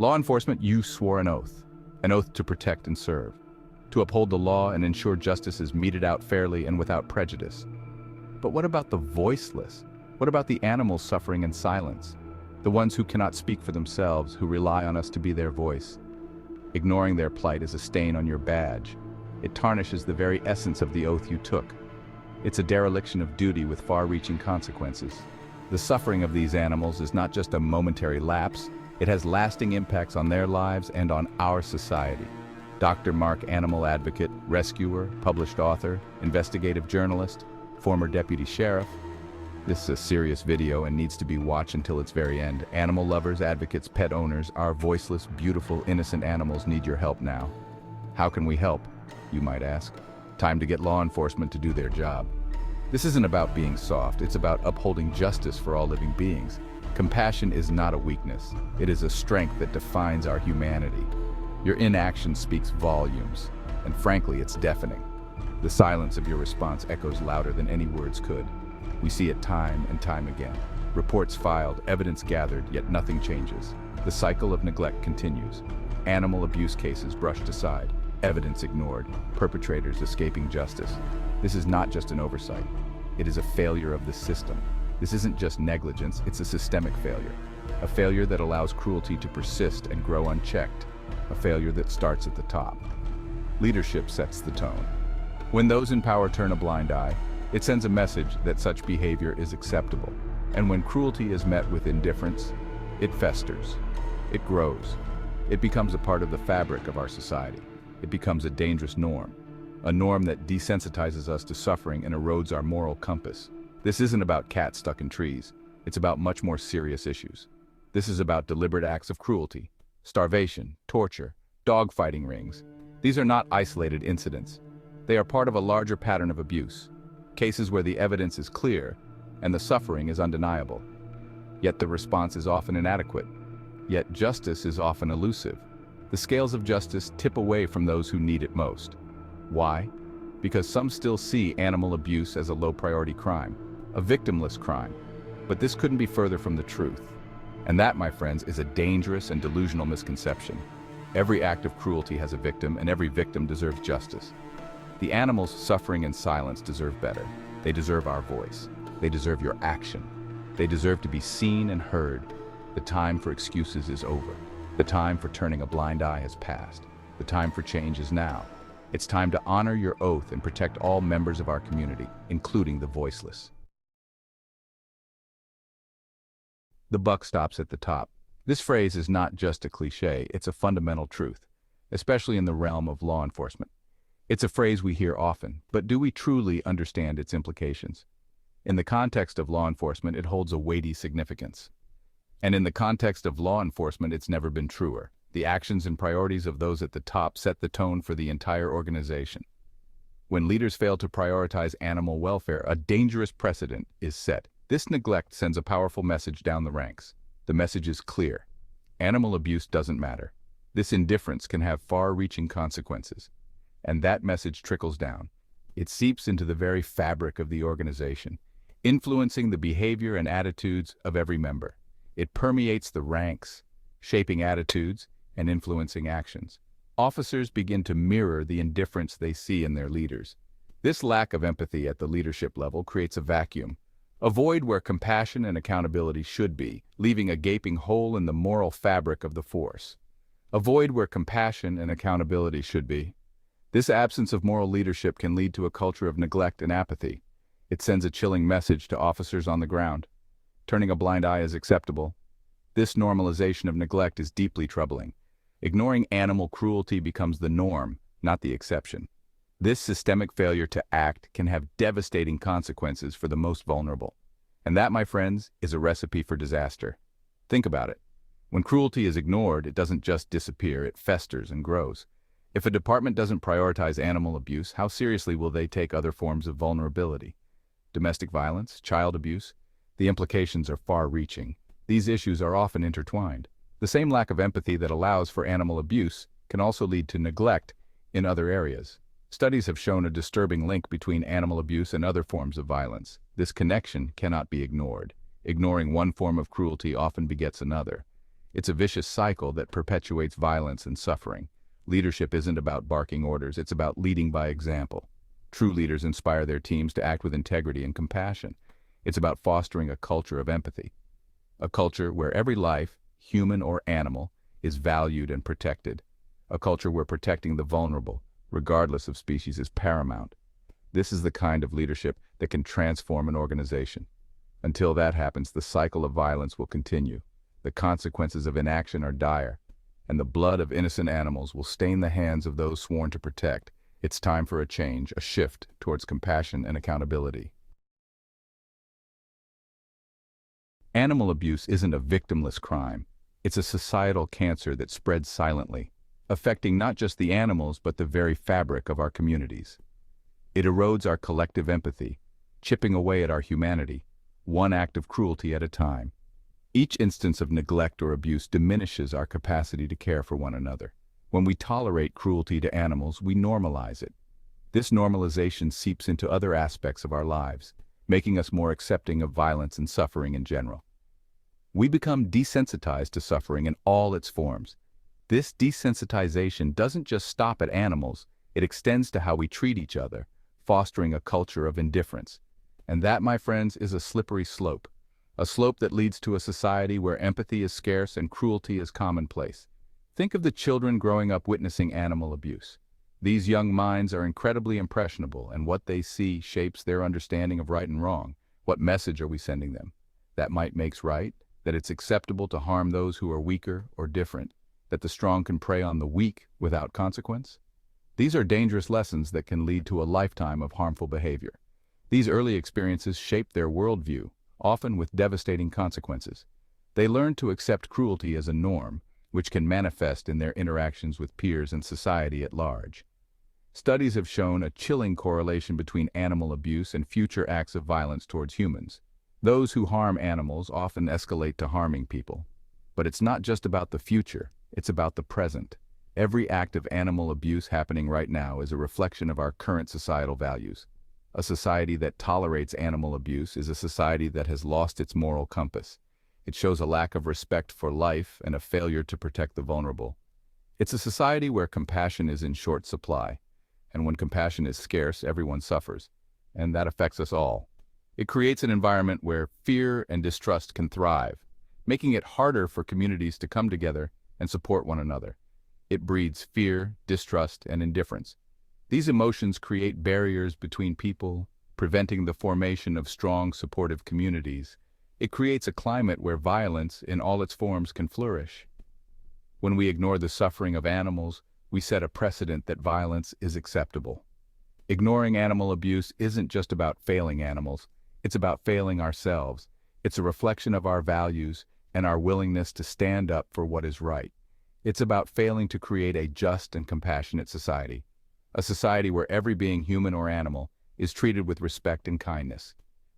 Law enforcement, you swore an oath to protect and serve, to uphold the law and ensure justice is meted out fairly and without prejudice. But what about the voiceless? What about the animals suffering in silence? The ones who cannot speak for themselves, who rely on us to be their voice. Ignoring their plight is a stain on your badge. It tarnishes the very essence of the oath you took. It's a dereliction of duty with far-reaching consequences. The suffering of these animals is not just a momentary lapse, it has lasting impacts on their lives and on our society. Dr. Mark, animal advocate, rescuer, published author, investigative journalist, former deputy sheriff. This is a serious video and needs to be watched until its very end. Animal lovers, advocates, pet owners, our voiceless, beautiful, innocent animals need your help now. How can we help, you might ask? Time to get law enforcement to do their job. This isn't about being soft, it's about upholding justice for all living beings. Compassion is not a weakness, it is a strength that defines our humanity. Your inaction speaks volumes, and frankly, it's deafening. The silence of your response echoes louder than any words could. We see it time and time again. Reports filed, evidence gathered, yet nothing changes. The cycle of neglect continues. Animal abuse cases brushed aside, evidence ignored, perpetrators escaping justice. This is not just an oversight. It is a failure of the system. This isn't just negligence, it's a systemic failure. A failure that allows cruelty to persist and grow unchecked. A failure that starts at the top. Leadership sets the tone. When those in power turn a blind eye, it sends a message that such behavior is acceptable. And when cruelty is met with indifference, it festers. It grows. It becomes a part of the fabric of our society. It becomes a dangerous norm. A norm that desensitizes us to suffering and erodes our moral compass. This isn't about cats stuck in trees. It's about much more serious issues. This is about deliberate acts of cruelty, starvation, torture, dogfighting rings. These are not isolated incidents. They are part of a larger pattern of abuse. Cases where the evidence is clear and the suffering is undeniable. Yet the response is often inadequate. Yet justice is often elusive. The scales of justice tip away from those who need it most. Why? Because some still see animal abuse as a low-priority crime, a victimless crime. But this couldn't be further from the truth. And that, my friends, is a dangerous and delusional misconception. Every act of cruelty has a victim, and every victim deserves justice. The animals suffering in silence deserve better. They deserve our voice. They deserve your action. They deserve to be seen and heard. The time for excuses is over. The time for turning a blind eye has passed. The time for change is now. It's time to honor your oath and protect all members of our community, including the voiceless. The buck stops at the top. This phrase is not just a cliche, it's a fundamental truth, especially in the realm of law enforcement. It's a phrase we hear often, but do we truly understand its implications? In the context of law enforcement, it holds a weighty significance. And in the context of law enforcement, it's never been truer. The actions and priorities of those at the top set the tone for the entire organization. When leaders fail to prioritize animal welfare, a dangerous precedent is set. This neglect sends a powerful message down the ranks. The message is clear. Animal abuse doesn't matter. This indifference can have far-reaching consequences. And that message trickles down. It seeps into the very fabric of the organization, influencing the behavior and attitudes of every member. It permeates the ranks, shaping attitudes and influencing actions. Officers begin to mirror the indifference they see in their leaders. This lack of empathy at the leadership level creates a vacuum, a void where compassion and accountability should be, leaving a gaping hole in the moral fabric of the force. A void where compassion and accountability should be. This absence of moral leadership can lead to a culture of neglect and apathy. It sends a chilling message to officers on the ground. Turning a blind eye is acceptable. This normalization of neglect is deeply troubling. Ignoring animal cruelty becomes the norm, not the exception. This systemic failure to act can have devastating consequences for the most vulnerable. And that, my friends, is a recipe for disaster. Think about it. When cruelty is ignored, it doesn't just disappear, it festers and grows. If a department doesn't prioritize animal abuse, how seriously will they take other forms of vulnerability? Domestic violence, child abuse? The implications are far-reaching. These issues are often intertwined. The same lack of empathy that allows for animal abuse can also lead to neglect in other areas. Studies have shown a disturbing link between animal abuse and other forms of violence. This connection cannot be ignored. Ignoring one form of cruelty often begets another. It's a vicious cycle that perpetuates violence and suffering. Leadership isn't about barking orders, it's about leading by example. True leaders inspire their teams to act with integrity and compassion. It's about fostering a culture of empathy, a culture where every life, human or animal, is valued and protected, a culture where protecting the vulnerable, regardless of species, is paramount. This is the kind of leadership that can transform an organization. Until that happens, the cycle of violence will continue. The consequences of inaction are dire, and the blood of innocent animals will stain the hands of those sworn to protect. It's time for a change, a shift towards compassion and accountability. Animal abuse isn't a victimless crime. It's a societal cancer that spreads silently, affecting not just the animals but the very fabric of our communities. It erodes our collective empathy, chipping away at our humanity, one act of cruelty at a time. Each instance of neglect or abuse diminishes our capacity to care for one another. When we tolerate cruelty to animals, we normalize it. This normalization seeps into other aspects of our lives, making us more accepting of violence and suffering in general. We become desensitized to suffering in all its forms. This desensitization doesn't just stop at animals, it extends to how we treat each other, fostering a culture of indifference. And that, my friends, is a slippery slope. A slope that leads to a society where empathy is scarce and cruelty is commonplace. Think of the children growing up witnessing animal abuse. These young minds are incredibly impressionable, and what they see shapes their understanding of right and wrong. What message are we sending them? That might makes right? That it's acceptable to harm those who are weaker or different? That the strong can prey on the weak without consequence? These are dangerous lessons that can lead to a lifetime of harmful behavior. These early experiences shape their worldview, often with devastating consequences. They learn to accept cruelty as a norm, which can manifest in their interactions with peers and society at large. Studies have shown a chilling correlation between animal abuse and future acts of violence towards humans. Those who harm animals often escalate to harming people. But it's not just about the future, it's about the present. Every act of animal abuse happening right now is a reflection of our current societal values. A society that tolerates animal abuse is a society that has lost its moral compass. It shows a lack of respect for life and a failure to protect the vulnerable. It's a society where compassion is in short supply. And when compassion is scarce, everyone suffers. And that affects us all. It creates an environment where fear and distrust can thrive, making it harder for communities to come together and support one another. It breeds fear, distrust, and indifference. These emotions create barriers between people, preventing the formation of strong, supportive communities. It creates a climate where violence, in all its forms, can flourish. When we ignore the suffering of animals, we set a precedent that violence is acceptable. Ignoring animal abuse isn't just about failing animals, it's about failing ourselves. It's a reflection of our values and our willingness to stand up for what is right. It's about failing to create a just and compassionate society. A society where every being, human or animal, is treated with respect and kindness.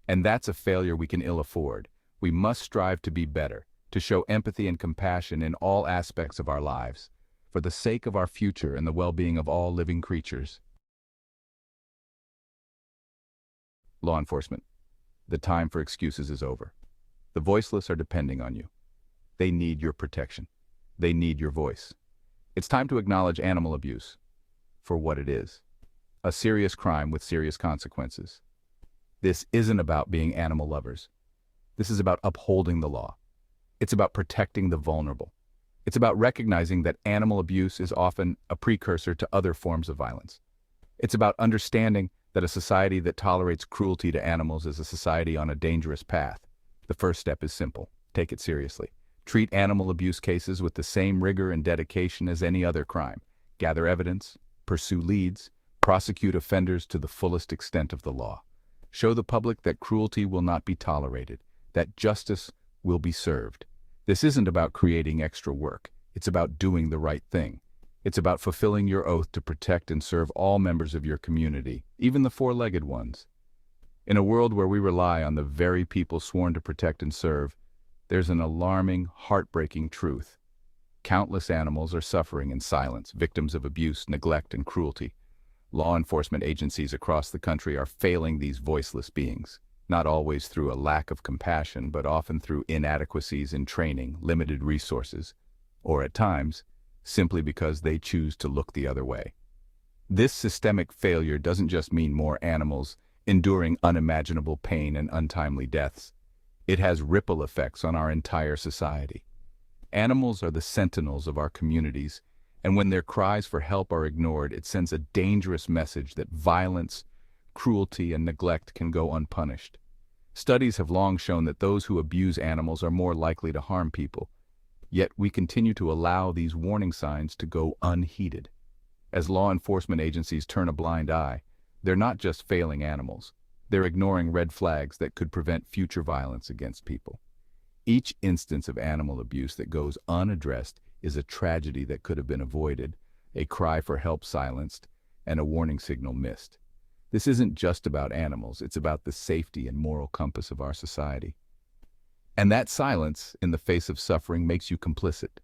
And that's a failure we can ill afford. We must strive to be better, to show empathy and compassion in all aspects of our lives, for the sake of our future and the well-being of all living creatures. Law enforcement. The time for excuses is over. The voiceless are depending on you. They need your protection. They need your voice. It's time to acknowledge animal abuse for what it is. A serious crime with serious consequences. This isn't about being animal lovers. This is about upholding the law. It's about protecting the vulnerable. It's about recognizing that animal abuse is often a precursor to other forms of violence. It's about understanding that a society that tolerates cruelty to animals is a society on a dangerous path. The first step is simple. Take it seriously. Treat animal abuse cases with the same rigor and dedication as any other crime. Gather evidence, pursue leads, prosecute offenders to the fullest extent of the law. Show the public that cruelty will not be tolerated, that justice will be served. This isn't about creating extra work. It's about doing the right thing. It's about fulfilling your oath to protect and serve all members of your community, even the four-legged ones. In a world where we rely on the very people sworn to protect and serve, there's an alarming, heartbreaking truth. Countless animals are suffering in silence, victims of abuse, neglect, and cruelty. Law enforcement agencies across the country are failing these voiceless beings. not always through a lack of compassion, but often through inadequacies in training, limited resources, or at times, simply because they choose to look the other way. This systemic failure doesn't just mean more animals enduring unimaginable pain and untimely deaths. It has ripple effects on our entire society. Animals are the sentinels of our communities, and when their cries for help are ignored, it sends a dangerous message that violence, cruelty, and neglect can go unpunished. Studies have long shown that those who abuse animals are more likely to harm people, yet we continue to allow these warning signs to go unheeded. As law enforcement agencies turn a blind eye, they're not just failing animals, they're ignoring red flags that could prevent future violence against people. Each instance of animal abuse that goes unaddressed is a tragedy that could have been avoided, a cry for help silenced, and a warning signal missed. This isn't just about animals, it's about the safety and moral compass of our society. And that silence, in the face of suffering, makes you complicit.